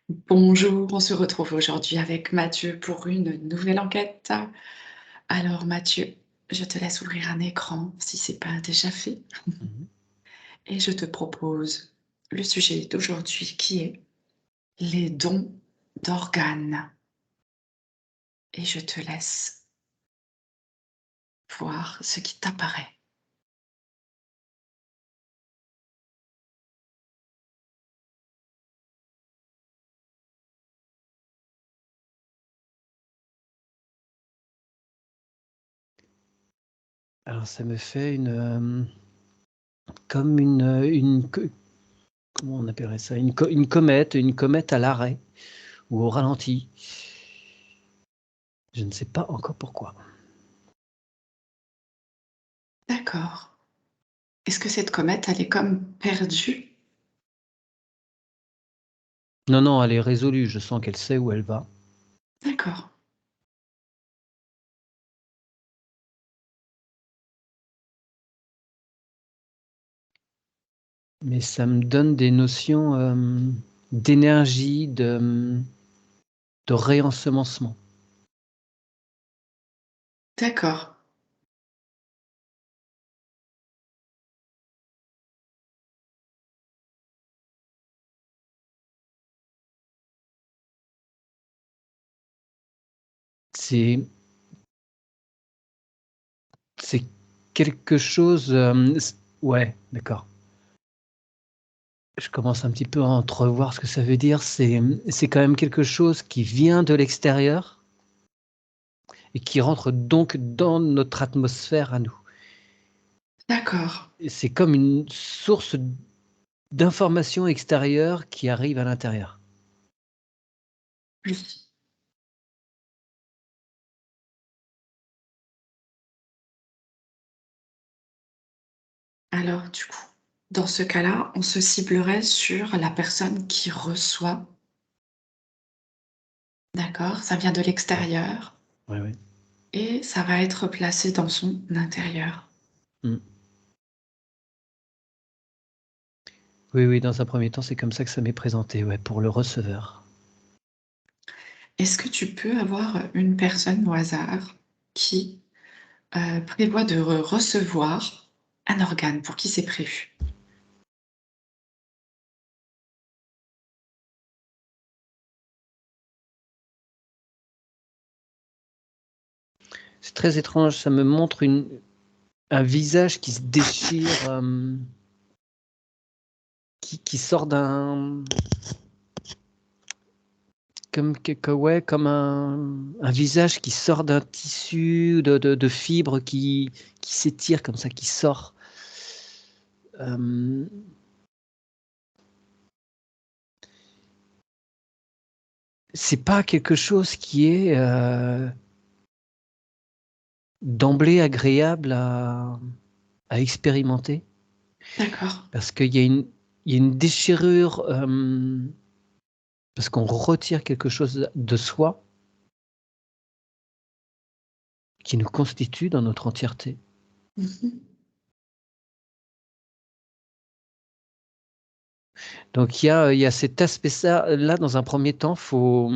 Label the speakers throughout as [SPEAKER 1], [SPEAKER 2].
[SPEAKER 1] Bonjour, on se retrouve aujourd'hui avec Mathieu pour une nouvelle enquête. Alors Mathieu, je te laisse ouvrir un écran si c'est pas déjà fait
[SPEAKER 2] Mmh.
[SPEAKER 1] et je te propose le sujet d'aujourd'hui qui est les dons d'organes. Et je te laisse voir ce qui t'apparaît.
[SPEAKER 2] Alors ça me fait comme une co comment on appellerait ça? Une comète à l'arrêt ou au ralenti. Je ne sais pas encore pourquoi.
[SPEAKER 1] D'accord. Est-ce que cette comète, elle est comme perdue?
[SPEAKER 2] Non, non, elle est résolue, je sens qu'elle sait où elle va.
[SPEAKER 1] D'accord.
[SPEAKER 2] Mais ça me donne des notions, d'énergie, de réensemencement.
[SPEAKER 1] D'accord.
[SPEAKER 2] C'est c'est quelque chose, c ouais, d'accord. Je commence un petit peu à entrevoir ce que ça veut dire. C'est quand même quelque chose qui vient de l'extérieur et qui rentre donc dans notre atmosphère à nous.
[SPEAKER 1] D'accord.
[SPEAKER 2] Et c'est comme une source d'informations extérieures qui arrive à l'intérieur.
[SPEAKER 1] Oui. Alors du coup, dans ce cas-là, on se ciblerait sur la personne qui reçoit, d'accord? Ça vient de
[SPEAKER 2] Ouais,
[SPEAKER 1] l'extérieur
[SPEAKER 2] ouais, ouais.
[SPEAKER 1] et ça va être placé dans son intérieur.
[SPEAKER 2] Mmh. Oui, oui, dans un premier temps, c'est comme ça que ça m'est présenté, ouais, pour le receveur.
[SPEAKER 1] Est-ce que tu peux avoir une personne au hasard qui, prévoit de recevoir un organe? Pour qui c'est prévu?
[SPEAKER 2] C'est très étrange, ça me montre un visage qui se déchire, qui sort d'un ouais, comme un visage qui sort d'un tissu de fibres qui s'étire comme ça, qui sort. Hem, c'est pas quelque chose qui est, d'emblée agréable à expérimenter
[SPEAKER 1] D'accord,
[SPEAKER 2] parce qu'il y a une déchirure, parce qu'on retire quelque chose de soi qui nous constitue dans notre entièreté.
[SPEAKER 1] mmh,
[SPEAKER 2] Donc il y a cet aspect ça là dans un premier temps, faut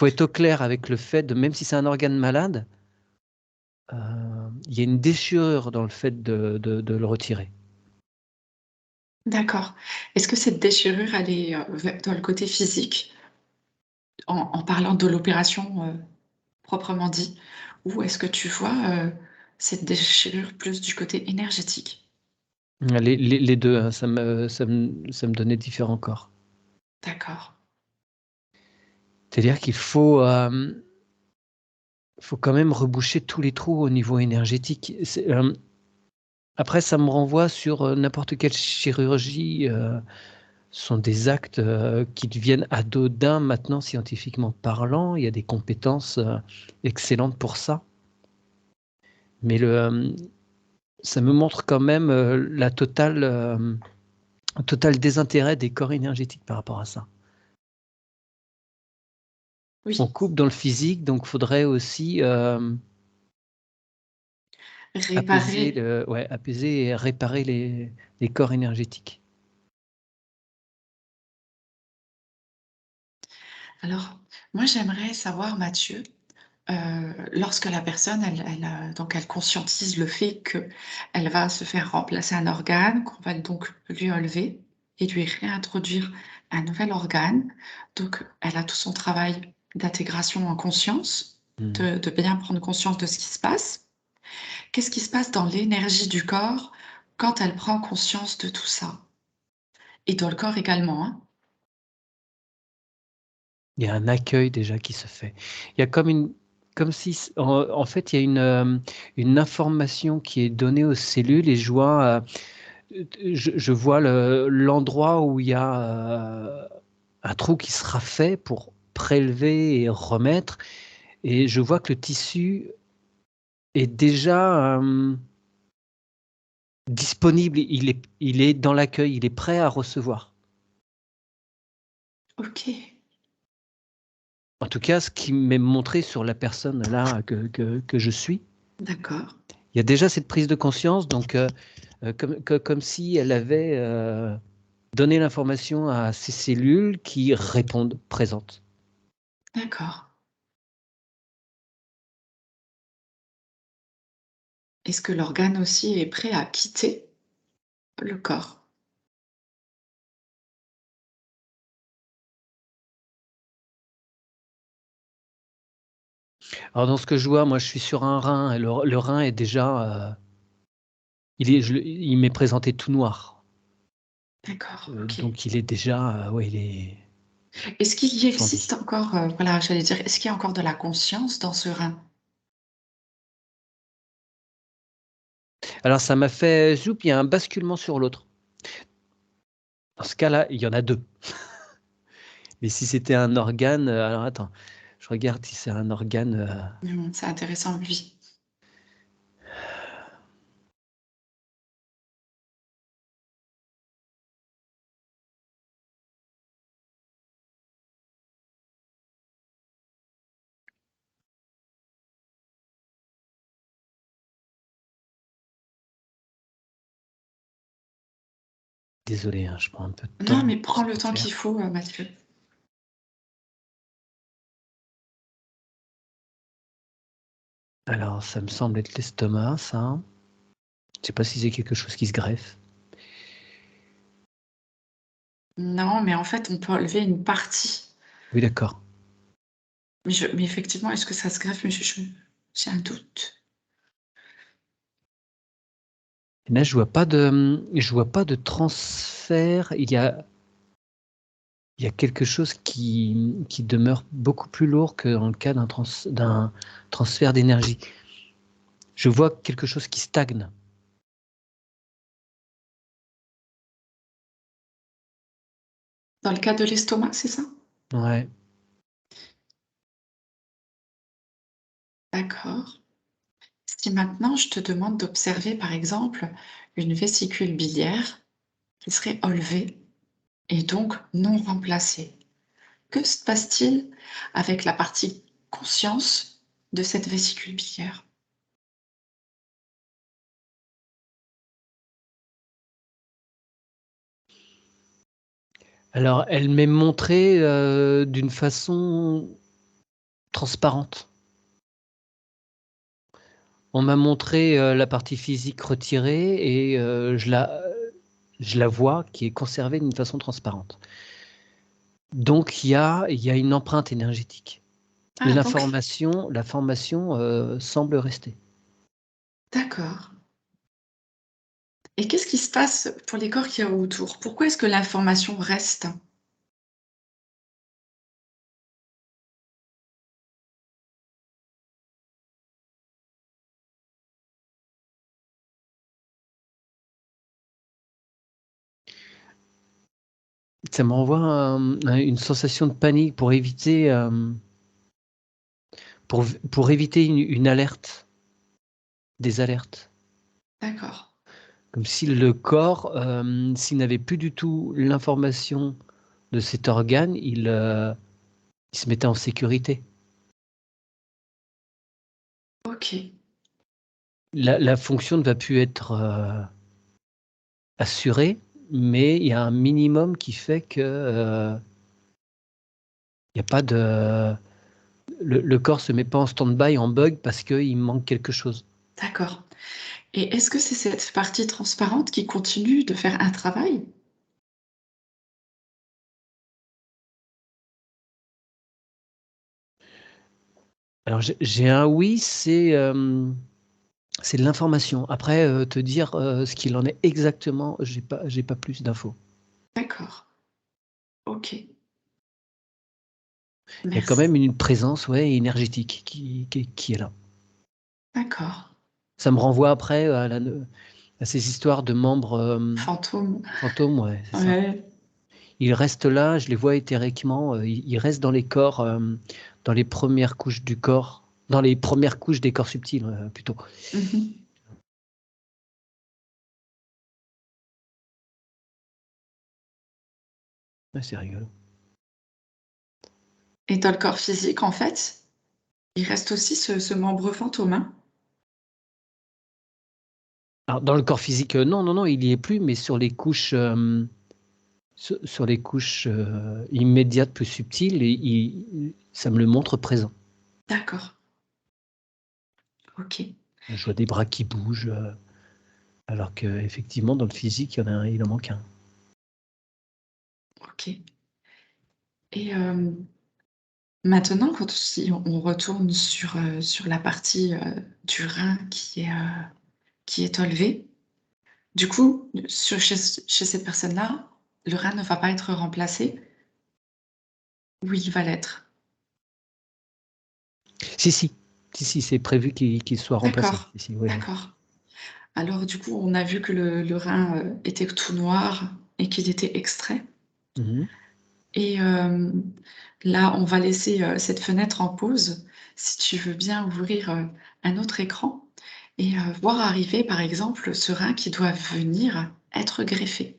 [SPEAKER 2] être au clair avec le fait de même si c'est un organe malade, il y a une déchirure dans le fait de le retirer.
[SPEAKER 1] d'accord. Est-ce que cette déchirure, elle est, dans le côté physique, en parlant de l'opération, proprement dit? Ou est-ce que tu vois, cette déchirure plus du côté énergétique?
[SPEAKER 2] Les 2, hein, ça me donnait différents corps.
[SPEAKER 1] D'accord.
[SPEAKER 2] C'est-à-dire qu'il faut quand même reboucher tous les trous au niveau énergétique. Après ça me renvoie sur, n'importe quelle chirurgie, ce sont des actes, qui deviennent anodins maintenant scientifiquement parlant. Il y a des compétences, excellentes pour ça. Mais ça me montre quand même, un total désintérêt des corps énergétiques par rapport à ça. On
[SPEAKER 1] Oui,
[SPEAKER 2] coupe dans le physique, donc faudrait aussi,
[SPEAKER 1] réparer.
[SPEAKER 2] apaiser et réparer les corps énergétiques.
[SPEAKER 1] Alors, moi, j'aimerais savoir, Mathieu, lorsque la personne, donc elle conscientise le fait qu'elle va se faire remplacer un organe, qu'on va donc lui enlever et lui réintroduire un nouvel organe. Donc, elle a tout son travail d'intégration en conscience,
[SPEAKER 2] Mmh.
[SPEAKER 1] de bien prendre conscience de ce qui se passe. Qu'est-ce qui se passe dans l'énergie du corps quand elle prend conscience de tout ça? Et dans le corps également, hein?
[SPEAKER 2] Il y a un accueil déjà qui se fait. Il y a comme si en fait, il y a une information qui est donnée aux cellules et je vois l'endroit où il y a, un trou qui sera fait pour prélever et remettre et je vois que le tissu est déjà, disponible. Il est dans l'accueil, il est prêt à recevoir.
[SPEAKER 1] OK,
[SPEAKER 2] En tout cas, ce qui m'est montré sur la personne là que je suis.
[SPEAKER 1] d'accord,
[SPEAKER 2] Il y a déjà cette prise de conscience donc comme si elle avait, donné l'information à ces cellules qui répondent présentes.
[SPEAKER 1] d'accord. Est-ce que l'organe aussi est prêt à quitter le corps?
[SPEAKER 2] Alors dans ce que je vois, moi je suis sur un rein et le rein est déjà, il m'est présenté tout noir,
[SPEAKER 1] D'accord, OK.
[SPEAKER 2] donc il est déjà, ouais, il est
[SPEAKER 1] Est-ce qu'il y
[SPEAKER 2] sans
[SPEAKER 1] existe
[SPEAKER 2] vie.
[SPEAKER 1] encore, voilà, j'allais dire, est-ce qu'il y a encore de la conscience dans ce rein?
[SPEAKER 2] Alors ça m'a fait zoup, il y a un basculement sur l'autre. Dans ce cas-là, il y en a 2. Mais si c'était un organe, alors attends, je regarde si c'est un organe,
[SPEAKER 1] C'est intéressant, oui.
[SPEAKER 2] désolé, hein, je prends un peu de
[SPEAKER 1] Non,
[SPEAKER 2] temps
[SPEAKER 1] mais
[SPEAKER 2] pour
[SPEAKER 1] prends
[SPEAKER 2] ce
[SPEAKER 1] le
[SPEAKER 2] coup de
[SPEAKER 1] temps
[SPEAKER 2] fer.
[SPEAKER 1] qu'il faut, Mathieu.
[SPEAKER 2] Alors ça me semble être l'estomac ça. Je sais pas si c'est quelque chose qui se greffe.
[SPEAKER 1] Non, mais en fait, on peut enlever une partie.
[SPEAKER 2] Oui d'accord.
[SPEAKER 1] Mais effectivement, est-ce que ça se greffe? Mais j'ai un doute.
[SPEAKER 2] Et là je vois pas de transfert. Il y a quelque chose qui demeure beaucoup plus lourd que dans le cas d'un transfert d'énergie. Je vois quelque chose qui stagne.
[SPEAKER 1] Dans le cas de l'estomac, c'est ça?
[SPEAKER 2] Ouais.
[SPEAKER 1] D'accord. Si maintenant je te demande d'observer, par exemple, une vésicule biliaire qui serait enlevée et donc non remplacée. Que se passe-t-il avec la partie conscience de cette vésicule biliaire?
[SPEAKER 2] Alors elle m'est montrée, d'une façon transparente. On m'a montré, la partie physique retirée et je la vois qui est conservée d'une façon transparente. Donc il y a une empreinte énergétique.
[SPEAKER 1] Ah donc
[SPEAKER 2] La formation, semble rester.
[SPEAKER 1] d'accord. Et qu'est-ce qui se passe pour les corps qu'il y a autour? Pourquoi est-ce que l'information reste?
[SPEAKER 2] Ça m'envoie une sensation de panique pour éviter une alerte, des alertes.
[SPEAKER 1] D'accord.
[SPEAKER 2] Comme si le corps, s'il n'avait plus du tout l'information de cet organe, il se mettait en sécurité.
[SPEAKER 1] OK.
[SPEAKER 2] La fonction ne va plus être, assurée, mais il y a un minimum qui fait que, Il n'y a pas de... Le corps ne se met pas en stand-by, en bug, parce qu'il manque quelque chose.
[SPEAKER 1] D'accord. Et est-ce que c'est cette partie transparente qui continue de faire un travail?
[SPEAKER 2] Alors, j'ai un oui, c'est de l'information. Après, te dire ce qu'il en est exactement, j'ai pas plus d'infos.
[SPEAKER 1] D'accord. Ok.
[SPEAKER 2] Il y a quand
[SPEAKER 1] Merci.
[SPEAKER 2] même une présence énergétique qui est là.
[SPEAKER 1] D'accord.
[SPEAKER 2] Ça me renvoie après à ces histoires de membres
[SPEAKER 1] Fantôme.
[SPEAKER 2] fantômes, ouais, c'est ça.
[SPEAKER 1] Ouais.
[SPEAKER 2] Ils restent là, je les vois éthériquement, ils restent dans les corps, dans les premières couches du corps, dans les premières couches des corps subtils, plutôt.
[SPEAKER 1] Mhm.
[SPEAKER 2] Ouais, c'est rigolo.
[SPEAKER 1] Et dans le corps physique, en fait, il reste aussi ce membre fantôme, hein?
[SPEAKER 2] Alors, dans le corps physique, non, non, non, il y est plus, mais sur les couches, sur les couches immédiates, plus subtiles, ça me le montre présent.
[SPEAKER 1] D'accord. Ok.
[SPEAKER 2] Je vois des bras qui bougent, alors qu'effectivement, dans le physique, il en manque un.
[SPEAKER 1] Ok. Et maintenant, si on retourne sur la partie du rein qui est enlevée, du coup, chez cette personne-là, le rein ne va pas être remplacé? Oui, il va l'être.
[SPEAKER 2] Si, si, si, si, c'est prévu qu'il soit remplacé.
[SPEAKER 1] D'accord,
[SPEAKER 2] Si, si, oui, oui.
[SPEAKER 1] d'accord. Alors du coup, on a vu que le rein était tout noir et qu'il était extrait.
[SPEAKER 2] Mhm.
[SPEAKER 1] Et là, on va laisser cette fenêtre en pause. Si tu veux bien ouvrir un autre écran et voir arriver, par exemple, ce rein qui doit venir être greffé.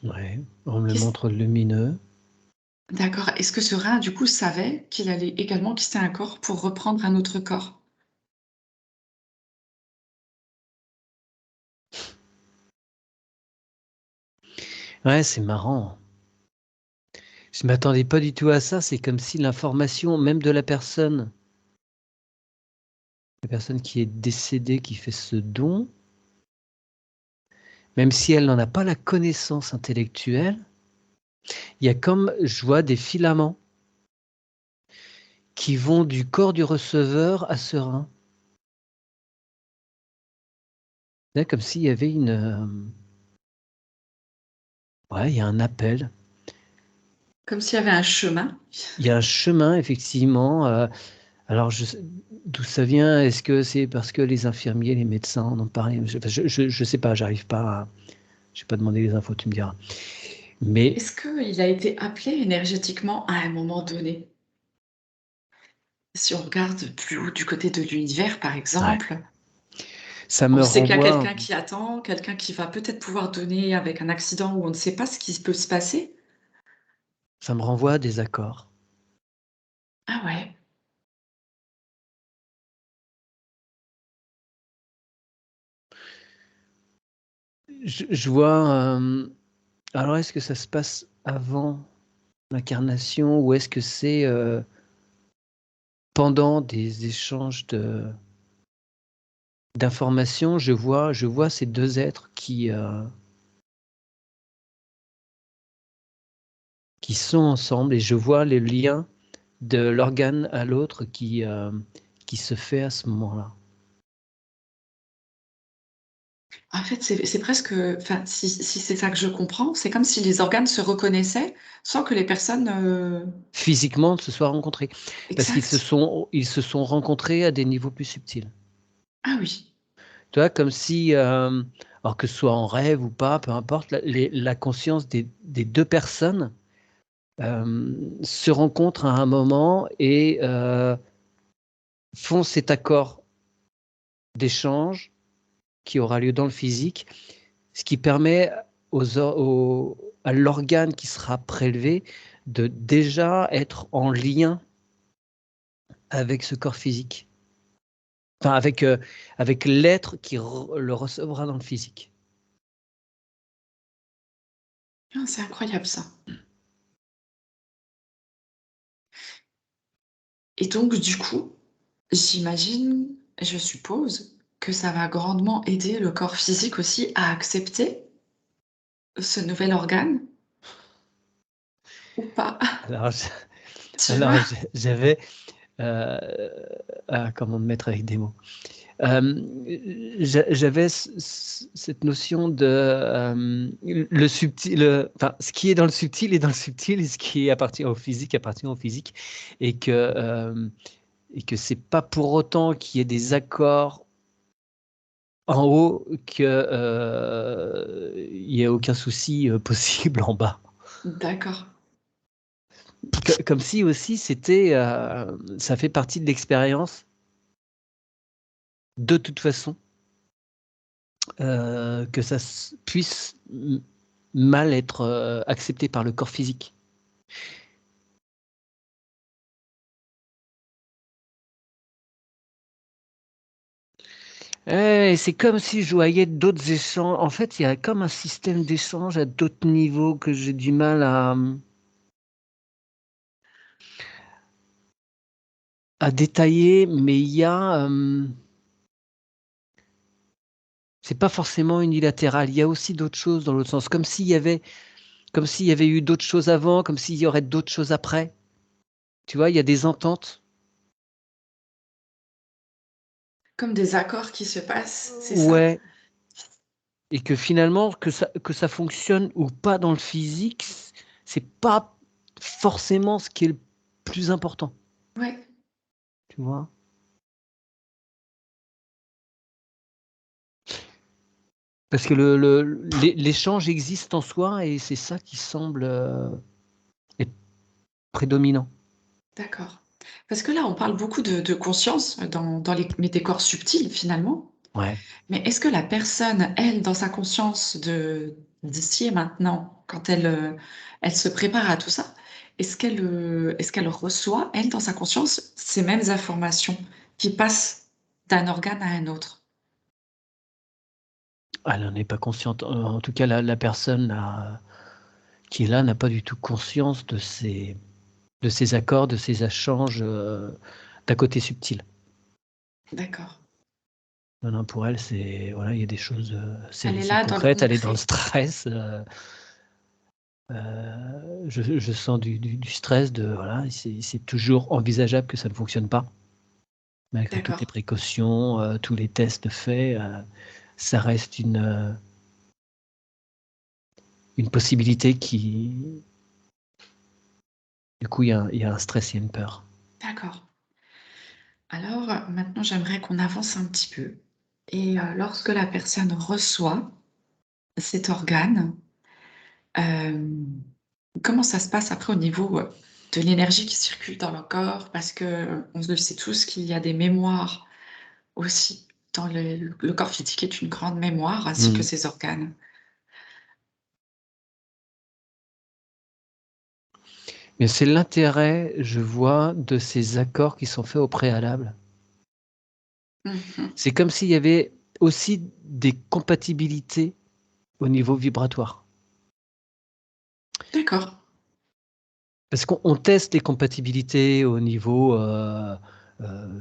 [SPEAKER 2] Ouais, on me le
[SPEAKER 1] Qu'est-ce-
[SPEAKER 2] montre lumineux.
[SPEAKER 1] D'accord. Est-ce que ce rein, du coup, savait qu'il allait également quitter un corps pour reprendre un autre corps?
[SPEAKER 2] Ouais, c'est marrant. Je m'attendais pas du tout à ça. C'est comme si l'information, même de la personne qui est décédée, qui fait ce don, même si elle n'en a pas la connaissance intellectuelle, il y a comme, je vois, des filaments qui vont du corps du receveur à ce rein. Là, comme s'il y avait ouais, il y a un appel.
[SPEAKER 1] Comme s'il y avait un chemin.
[SPEAKER 2] Il y a un chemin, effectivement. Alors, d'où ça vient? Est-ce que c'est parce que les infirmiers, les médecins en ont parlé? Je sais pas, j'arrive pas à... Je n'ai pas demandé les infos, tu me diras. Mais
[SPEAKER 1] Est-ce qu'il a été appelé énergétiquement à un moment donné? Si on regarde plus haut du côté de l'univers, par
[SPEAKER 2] ouais,
[SPEAKER 1] exemple,
[SPEAKER 2] ça
[SPEAKER 1] on
[SPEAKER 2] me
[SPEAKER 1] sait qu'il y a
[SPEAKER 2] renvoie,
[SPEAKER 1] quelqu'un qui attend, quelqu'un qui va peut-être pouvoir donner avec un accident où on ne sait pas ce qui peut se passer.
[SPEAKER 2] ça me renvoie à des accords.
[SPEAKER 1] Ah ouais,
[SPEAKER 2] Je vois. Alors, est-ce que ça se passe avant l'incarnation ou est-ce que c'est pendant des échanges d'informations? Je vois ces deux êtres qui sont ensemble et je vois les liens de l'organe à l'autre qui se fait à ce moment-là.
[SPEAKER 1] en fait, c'est presque, enfin, si c'est ça que je comprends, c'est comme si les organes se reconnaissaient sans que les personnes.
[SPEAKER 2] Physiquement, se soient rencontrés. Parce
[SPEAKER 1] Exact.
[SPEAKER 2] ils se sont rencontrés à des niveaux plus subtils.
[SPEAKER 1] Ah oui.
[SPEAKER 2] Tu vois, comme si, alors que ce soit en rêve ou pas, peu importe, la conscience des deux personnes se rencontrent à un moment et font cet accord d'échange qui aura lieu dans le physique, ce qui permet à l'organe qui sera prélevé de déjà être en lien avec ce corps physique. Enfin, avec l'être qui le recevra dans le physique.
[SPEAKER 1] Ah, c'est incroyable ça. Et donc, du coup, j'imagine, je suppose que ça va grandement aider le corps physique aussi à accepter ce nouvel organe ou pas?
[SPEAKER 2] Alors,
[SPEAKER 1] Tu vois?
[SPEAKER 2] j'avais, comment me mettre avec des mots? J'avais cette notion de le subtil, enfin, ce qui est dans le subtil est dans le subtil, et ce qui appartient au physique appartient au physique, et que c'est pas pour autant qu'il y ait des accords en haut que il y ait aucun souci possible en bas.
[SPEAKER 1] D'accord.
[SPEAKER 2] Comme si aussi c'était, ça fait partie de l'expérience de toute façon. Que ça puisse mal être accepté par le corps physique. C'est comme si je voyais d'autres échanges. En fait, il y a comme un système d'échange à d'autres niveaux que j'ai du mal à détailler, mais il y a. C'est pas forcément unilatéral. Il y a aussi d'autres choses dans l'autre sens, comme s'il y avait eu d'autres choses avant, comme s'il y aurait d'autres choses après. Tu vois, il y a des ententes.
[SPEAKER 1] Comme des accords qui se passent, c'est ça?
[SPEAKER 2] Ouais. Et que finalement, que ça fonctionne ou pas dans le physique, c'est pas forcément ce qui est le plus important.
[SPEAKER 1] Ouais.
[SPEAKER 2] Tu vois? Parce que l'échange existe en soi, et c'est ça qui semble être prédominant.
[SPEAKER 1] D'accord. Parce que là, on parle beaucoup de conscience dans mais des corps subtils finalement.
[SPEAKER 2] Ouais.
[SPEAKER 1] Mais est-ce que la personne, elle, dans sa conscience d'ici et maintenant, quand elle se prépare à tout ça, est-ce qu'elle reçoit, elle, dans sa conscience, ces mêmes informations qui passent d'un organe à un autre?
[SPEAKER 2] Elle n'en est pas consciente. En tout cas, la personne qui est là n'a pas du tout conscience de ces accords, de ces échanges d'un côté subtil.
[SPEAKER 1] D'accord.
[SPEAKER 2] Non, non, pour elle, c'est voilà, il y a des choses,
[SPEAKER 1] Elle est
[SPEAKER 2] c'est
[SPEAKER 1] là dans le
[SPEAKER 2] concrète, elle est dans le
[SPEAKER 1] concret.
[SPEAKER 2] stress. Je sens du stress, voilà, c'est toujours envisageable que ça ne fonctionne pas. Malgré toutes les
[SPEAKER 1] D'accord.
[SPEAKER 2] précautions, tous les tests faits, ça reste une possibilité qui, du coup, il y a un stress, il y a une peur.
[SPEAKER 1] D'accord. Alors, maintenant, j'aimerais qu'on avance un petit peu. Et lorsque la personne reçoit cet organe, comment ça se passe après au niveau de l'énergie qui circule dans le corps? Parce que on le sait tous qu'il y a des mémoires aussi dans le corps physique est une grande mémoire ainsi que
[SPEAKER 2] Mmh.
[SPEAKER 1] ses organes.
[SPEAKER 2] Mais c'est l'intérêt, je vois, de ces accords qui sont faits au préalable.
[SPEAKER 1] Mmh.
[SPEAKER 2] C'est comme s'il y avait aussi des compatibilités au niveau vibratoire.
[SPEAKER 1] D'accord.
[SPEAKER 2] Parce qu'on teste les compatibilités au niveau,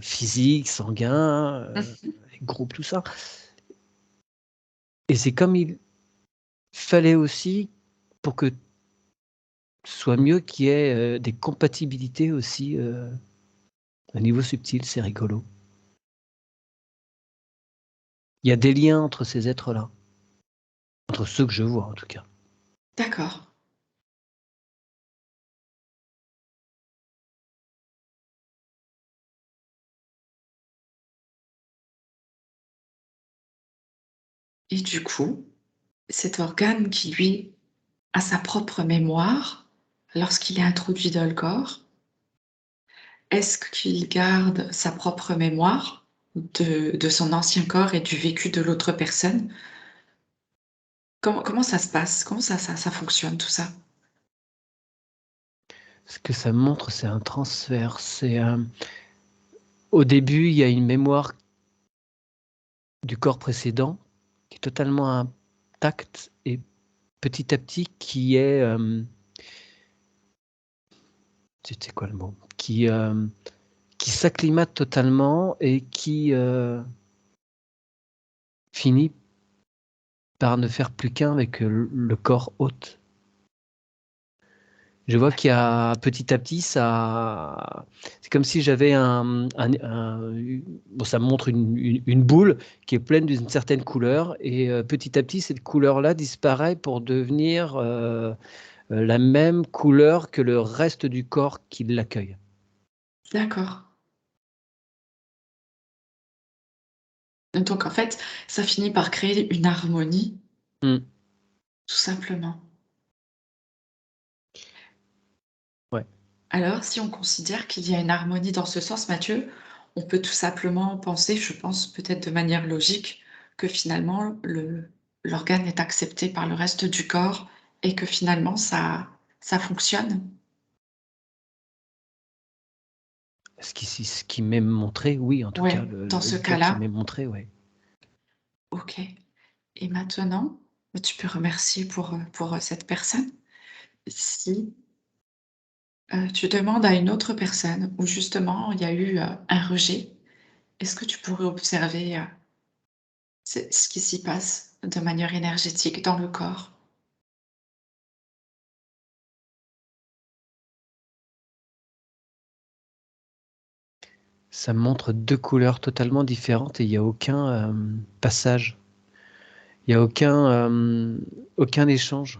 [SPEAKER 2] physique, sanguin,
[SPEAKER 1] Mmh.
[SPEAKER 2] groupe, tout ça, et c'est comme il fallait aussi, pour que ce soit mieux, qu'il y ait, des compatibilités aussi, au niveau subtil, c'est rigolo. Il y a des liens entre ces êtres-là, entre ceux que je vois en tout cas.
[SPEAKER 1] D'accord. Et du coup, cet organe qui, lui, a sa propre mémoire lorsqu'il est introduit dans le corps, est-ce qu'il garde sa propre mémoire de son ancien corps et du vécu de l'autre personne? Comment ça se passe? Comment ça fonctionne tout ça?
[SPEAKER 2] Ce que ça montre, c'est un transfert, au début, il y a une mémoire du corps précédent qui est totalement intacte et petit à petit qui est... c'est quoi le mot? Qui s'acclimate totalement et qui finit par ne faire plus qu'un avec le corps hôte. Je vois qu'il y a petit à petit, c'est comme si j'avais bon, ça montre une boule qui est pleine d'une certaine couleur et petit à petit, cette couleur-là disparaît pour devenir la même couleur que le reste du corps qui l'accueille.
[SPEAKER 1] D'accord. Donc en fait, ça finit par créer une harmonie,
[SPEAKER 2] Mm.
[SPEAKER 1] tout simplement.
[SPEAKER 2] Ouais.
[SPEAKER 1] Alors, si on considère qu'il y a une harmonie dans ce sens, Mathieu, on peut tout simplement penser, je pense peut-être de manière logique, que finalement l'organe est accepté par le reste du corps et que finalement ça fonctionne.
[SPEAKER 2] Ce qui m'est montré, oui, en tout cas,
[SPEAKER 1] Ouais, dans ce
[SPEAKER 2] le cas qui
[SPEAKER 1] cas-là,
[SPEAKER 2] m'est montré, ouais.
[SPEAKER 1] ok. Et maintenant, tu peux remercier pour cette personne. Si tu demandes à une autre personne où justement il y a eu un rejet, est-ce que tu pourrais observer ce qui s'y passe de manière énergétique dans le corps?
[SPEAKER 2] Ça montre deux couleurs totalement différentes et il n'y a aucun passage. Il n'y a aucun échange.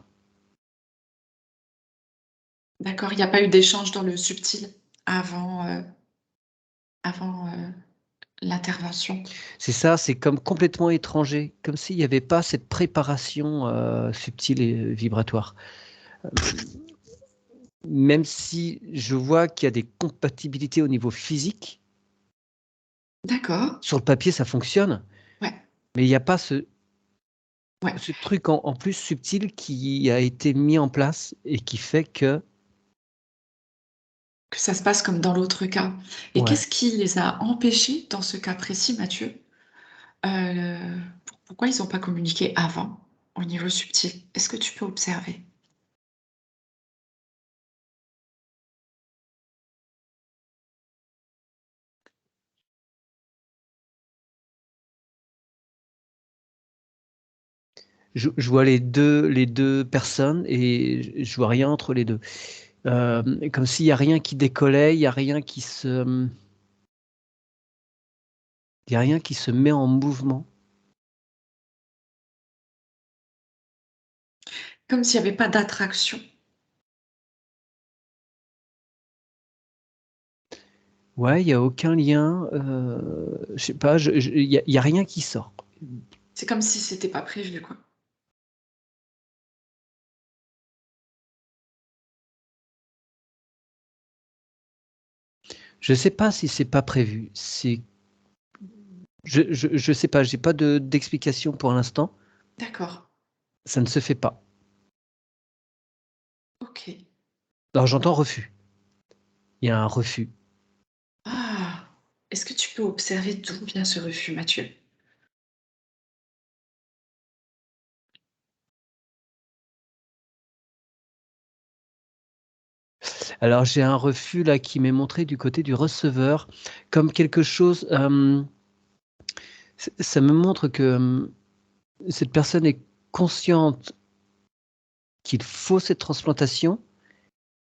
[SPEAKER 1] D'accord, il n'y a pas eu d'échange dans le subtil avant, avant l'intervention?
[SPEAKER 2] C'est ça, c'est comme complètement étranger, comme s'il n'y avait pas cette préparation subtile et vibratoire. Euh, Même si je vois qu'il y a des compatibilités au niveau physique,
[SPEAKER 1] D'accord,
[SPEAKER 2] sur le papier ça fonctionne,
[SPEAKER 1] ouais,
[SPEAKER 2] mais il n'y a pas ce,
[SPEAKER 1] ouais,
[SPEAKER 2] ce truc en plus subtil qui a été mis en place et qui fait que...
[SPEAKER 1] que ça se passe comme dans l'autre cas. Et
[SPEAKER 2] Ouais.
[SPEAKER 1] qu'est-ce qui les a empêchés dans ce cas précis, Mathieu? Pourquoi ils ont pas communiqué avant, au niveau subtil? Est-ce que tu peux observer?
[SPEAKER 2] Je vois les deux personnes et je vois rien entre les deux. Comme s'il n'y a rien qui décollait, il n'y a rien il y a rien qui se met en mouvement.
[SPEAKER 1] Comme s'il y avait pas d'attraction.
[SPEAKER 2] Ouais, il n'y a aucun lien. Je sais pas, il y a rien qui sort.
[SPEAKER 1] C'est comme si c'était pas prévu, quoi.
[SPEAKER 2] Je sais pas si c'est pas prévu. Je sais pas, j'ai pas d'explication pour l'instant.
[SPEAKER 1] D'accord,
[SPEAKER 2] Ça ne se fait pas.
[SPEAKER 1] OK.
[SPEAKER 2] Alors j'entends refus. Il y a un refus.
[SPEAKER 1] Ah! Est-ce que tu peux observer d'où vient ce refus, Mathieu?
[SPEAKER 2] Alors j'ai un refus là qui m'est montré du côté du receveur comme quelque chose. Ça me montre que cette personne est consciente qu'il faut cette transplantation,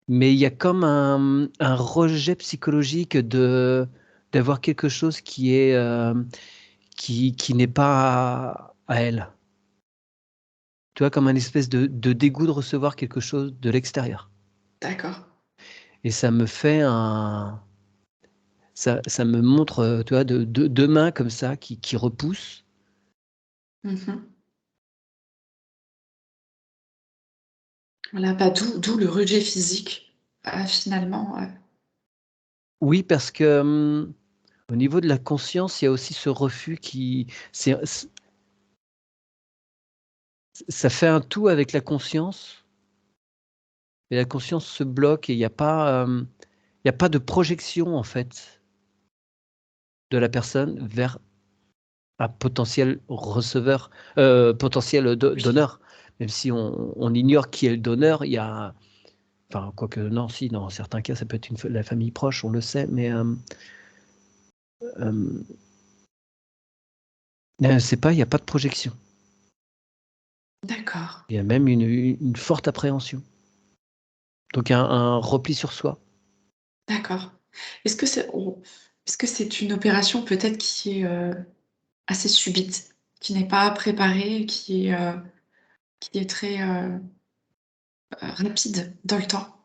[SPEAKER 2] mais il y a comme un rejet psychologique d'avoir quelque chose qui n'est pas à elle. Tu vois, comme un espèce de dégoût de recevoir quelque chose de l'extérieur.
[SPEAKER 1] D'accord.
[SPEAKER 2] Et ça me fait ça me montre, tu vois, deux mains comme ça qui repoussent.
[SPEAKER 1] Mmh. Voilà, bah, d'où le rejet physique, finalement,
[SPEAKER 2] Oui, parce que au niveau de la conscience, il y a aussi ce refus ça fait un tout avec la conscience, et la conscience se bloque et il y a pas de projection en fait de la personne vers un potentiel receveur, potentiel
[SPEAKER 1] oui.
[SPEAKER 2] donneur. même si on ignore qui est le donneur, il y a, enfin, quoique non, si, dans certains cas, ça peut être la famille proche, on le sait, mais c'est pas, il n'y a pas de projection.
[SPEAKER 1] D'accord,
[SPEAKER 2] Il y a même une forte appréhension. Donc un repli sur soi.
[SPEAKER 1] d'accord. Est-ce que c'est une opération peut-être qui est, assez subite, qui n'est pas préparée, qui est très, rapide dans le temps?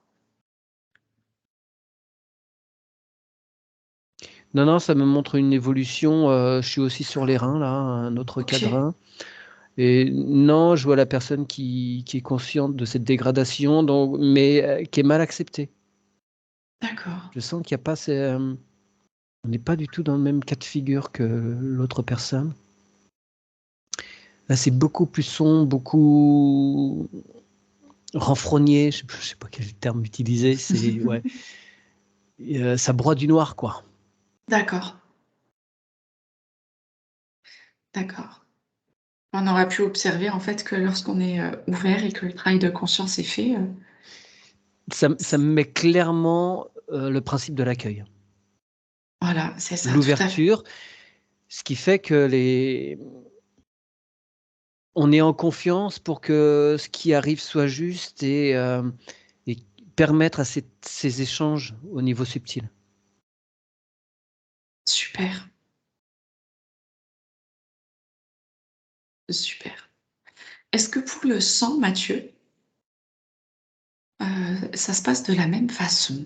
[SPEAKER 2] Non, non, ça me montre une évolution, je suis aussi sur les reins là, un autre cas de
[SPEAKER 1] OK,
[SPEAKER 2] rein et non, je vois la personne qui est consciente de cette dégradation donc mais qui est mal acceptée.
[SPEAKER 1] d'accord.
[SPEAKER 2] Je sens qu'il y a pas on n'est pas du tout dans le même cas de figure que l'autre personne. Là, c'est beaucoup plus sombre, beaucoup renfrogné, je sais pas quel terme utiliser, c'est ouais, ça broie du noir, quoi.
[SPEAKER 1] D'accord, d'accord. On aurait pu observer en fait que lorsqu'on est, ouvert et que le travail de conscience est fait,
[SPEAKER 2] Ça me met clairement, le principe de l'accueil.
[SPEAKER 1] voilà, c'est ça, tout à fait.
[SPEAKER 2] L'ouverture, ce qui fait que on est en confiance pour que ce qui arrive soit juste et permettre à ces échanges au niveau subtil.
[SPEAKER 1] Super, super. Est-ce que pour le sang, Mathieu, ça se passe de la même façon?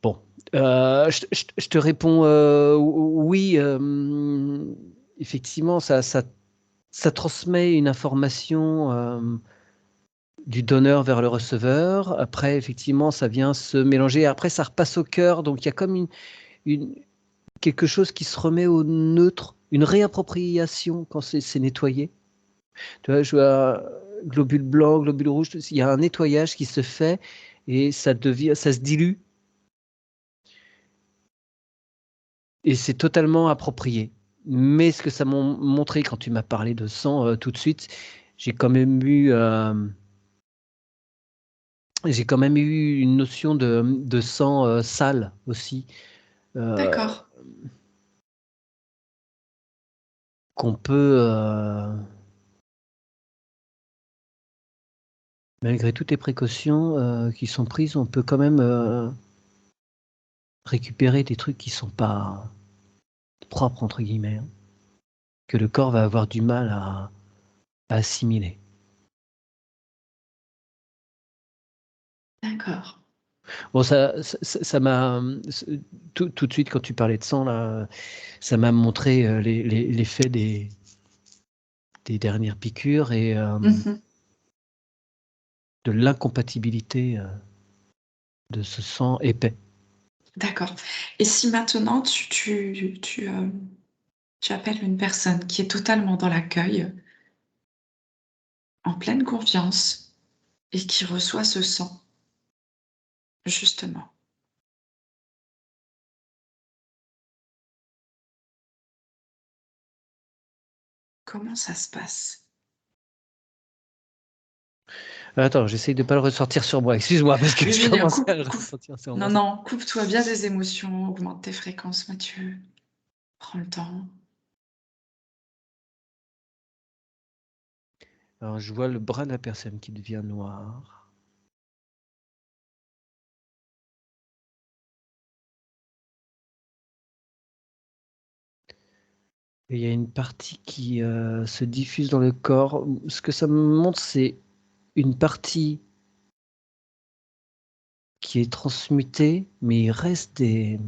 [SPEAKER 2] Bon, je te réponds, oui, effectivement, ça transmet une information, du donneur vers le receveur. Après, effectivement, ça vient se mélanger. Après, ça repasse au cœur. Donc, il y a comme une quelque chose qui se remet au neutre, une réappropriation quand c'est nettoyé. Tu vois, je vois globule blanc, globule rouge, il y a un nettoyage qui se fait et ça se dilue et c'est totalement approprié. Mais ce que ça m'a montré quand tu m'as parlé de sang, tout de suite, j'ai quand même eu, j'ai quand même eu une notion de sang, sale aussi, heu,
[SPEAKER 1] D'accord,
[SPEAKER 2] qu'on peut, malgré toutes les précautions, qui sont prises, on peut quand même, récupérer des trucs qui sont pas «propres» entre guillemets, hein, que le corps va avoir du mal à assimiler.
[SPEAKER 1] d'accord.
[SPEAKER 2] Bon ça m'a, tout de suite quand tu parlais de sang là, ça m'a montré, l'effet des dernières piqûres et
[SPEAKER 1] Mmh.
[SPEAKER 2] de l'incompatibilité, de ce sang épais.
[SPEAKER 1] D'accord, et si maintenant tu appelles une personne qui est totalement dans l'accueil, en pleine confiance et qui reçoit ce sang, justement, comment ça se passe?
[SPEAKER 2] Attends, j'essaye de pas le ressortir sur moi, excuse-moi parce que
[SPEAKER 1] Oui,
[SPEAKER 2] je
[SPEAKER 1] oui,
[SPEAKER 2] commence à
[SPEAKER 1] coupe
[SPEAKER 2] le
[SPEAKER 1] coupe
[SPEAKER 2] ressentir sur
[SPEAKER 1] non,
[SPEAKER 2] moi.
[SPEAKER 1] non, coupe-toi bien des émotions, augmente tes fréquences, Mathieu. Prends le temps.
[SPEAKER 2] Alors je vois le bras de la personne qui devient noir. Et il y a une partie qui, se diffuse dans le corps. Ce que ça me montre, c'est une partie qui est transmutée, mais il reste des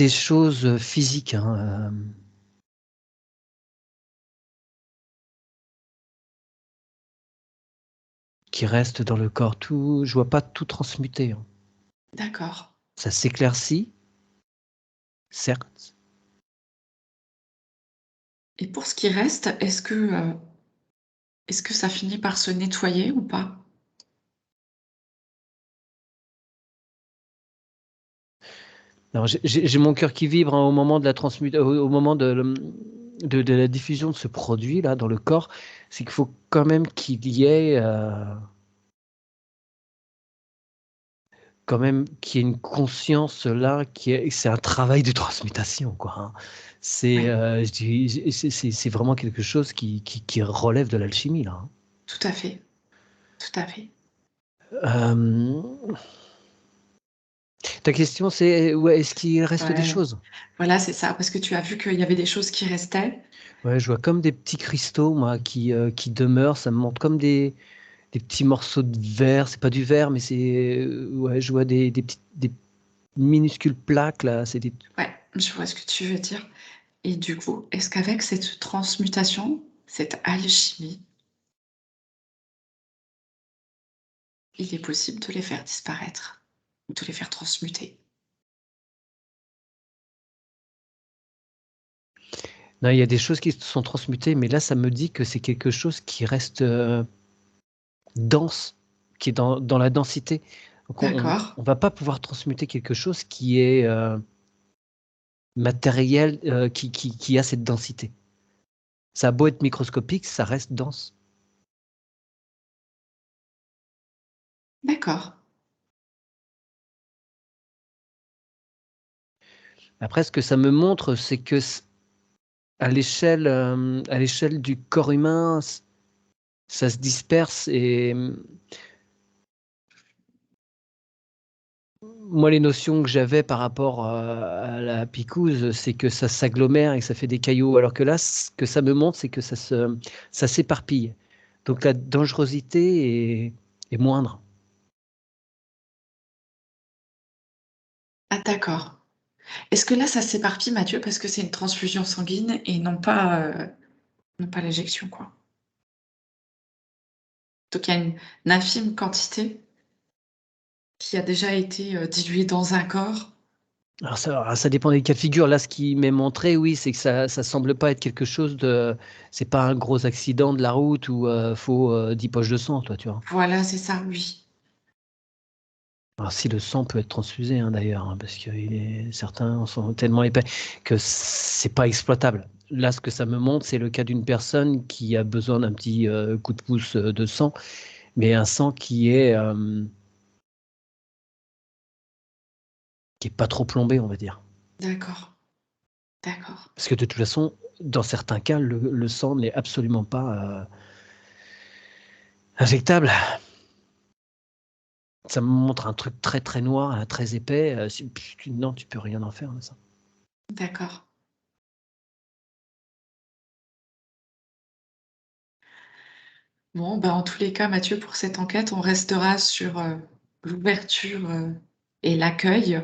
[SPEAKER 2] choses, physiques, hein, qui restent dans le corps. Tout je vois pas tout transmuté, hein.
[SPEAKER 1] D'accord,
[SPEAKER 2] Ça s'éclaircit, certes.
[SPEAKER 1] et pour ce qui reste, est-ce que ça finit par se nettoyer ou pas?
[SPEAKER 2] Non, j'ai mon cœur qui vibre, hein, au moment de la au moment de la diffusion de ce produit-là dans le corps. C'est qu'il faut quand même qu'il y ait quand même qu'il y ait une conscience là, c'est un travail de transmutation, quoi, hein. C'est
[SPEAKER 1] Oui,
[SPEAKER 2] c'est vraiment quelque chose qui relève de l'alchimie, là, hein.
[SPEAKER 1] tout à fait, tout à fait.
[SPEAKER 2] Euh, Ta question, c'est ouais, est-ce qu'il reste des
[SPEAKER 1] Ouais,
[SPEAKER 2] choses?
[SPEAKER 1] voilà, c'est ça, parce que tu as vu qu'il y avait des choses qui restaient.
[SPEAKER 2] Ouais, je vois comme des petits cristaux, moi, qui demeurent. Ça me montre comme des petits morceaux de verre. C'est pas du verre, mais c'est ouais, je vois des minuscules plaques là. C'est des
[SPEAKER 1] Ouais, je vois ce que tu veux dire. Et du coup, est-ce qu'avec cette transmutation, cette alchimie, il est possible de les faire disparaître, ou de les faire transmuter?
[SPEAKER 2] Non, il y a des choses qui se sont transmutées, mais là, ça me dit que c'est quelque chose qui reste dense, qui est dans la densité. Donc
[SPEAKER 1] D'accord,
[SPEAKER 2] on va pas pouvoir transmuter quelque chose qui est matériel, qui a cette densité. Ça a beau être microscopique, ça reste dense.
[SPEAKER 1] d'accord.
[SPEAKER 2] Après, ce que ça me montre, c'est que à l'échelle du corps humain, ça se disperse et moi, les notions que j'avais par rapport à la picouse, c'est que ça s'agglomère et que ça fait des cailloux, alors que là, ce que ça me montre, c'est que ça s'éparpille. Donc la dangerosité est moindre.
[SPEAKER 1] Ah d'accord. Est-ce que là, ça s'éparpille, Mathieu, parce que c'est une transfusion sanguine et non pas l'éjection, quoi? Donc il y a une infime quantité qui a déjà été diluée dans un corps.
[SPEAKER 2] Alors ça dépend des cas de figure. Là, ce qui m'est montré, oui, c'est que ça semble pas être quelque chose de. C'est pas un gros accident de la route où faut 10 poches de sang, toi, tu vois.
[SPEAKER 1] Voilà, c'est ça, oui.
[SPEAKER 2] Alors si le sang peut être transfusé, hein, d'ailleurs, hein, parce que certains sont tellement épais que c'est pas exploitable. Là, ce que ça me montre, c'est le cas d'une personne qui a besoin d'un petit coup de pouce de sang, mais un sang qui est pas trop plombé, on va dire.
[SPEAKER 1] D'accord, d'accord.
[SPEAKER 2] Parce que de toute façon, dans certains cas, le sang n'est absolument pas injectable. Ça me montre un truc très très noir, très épais. Non, tu peux rien en faire de ça.
[SPEAKER 1] D'accord. Bon, bah, en tous les cas, Mathieu, pour cette enquête, on restera sur l'ouverture et l'accueil.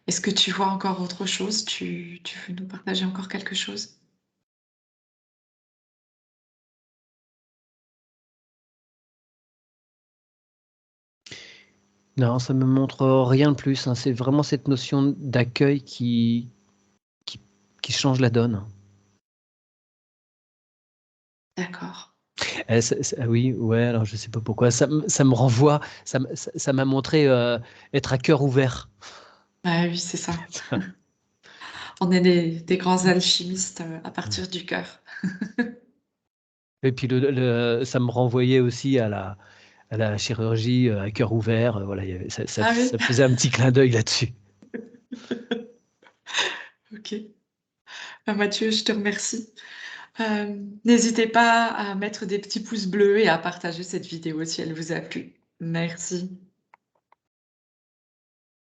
[SPEAKER 1] Est-ce que tu vois encore autre chose? Tu veux nous partager encore quelque chose?
[SPEAKER 2] Non, ça me montre rien de plus, hein. C'est vraiment cette notion d'accueil qui, qui change la donne.
[SPEAKER 1] D'accord.
[SPEAKER 2] Ah oui, ouais, alors je sais pas pourquoi. Ça me renvoie, ça m'a montré être à cœur ouvert.
[SPEAKER 1] Ah oui, c'est ça. On est des grands alchimistes à partir du cœur.
[SPEAKER 2] Et puis ça me renvoyait aussi à la chirurgie à cœur ouvert. Voilà,
[SPEAKER 1] Ah oui,
[SPEAKER 2] ça faisait un petit clin d'œil là-dessus.
[SPEAKER 1] ok. Ah, Mathieu, je te remercie. N'hésitez pas à mettre des petits pouces bleus et à partager cette vidéo si elle vous a plu. Merci.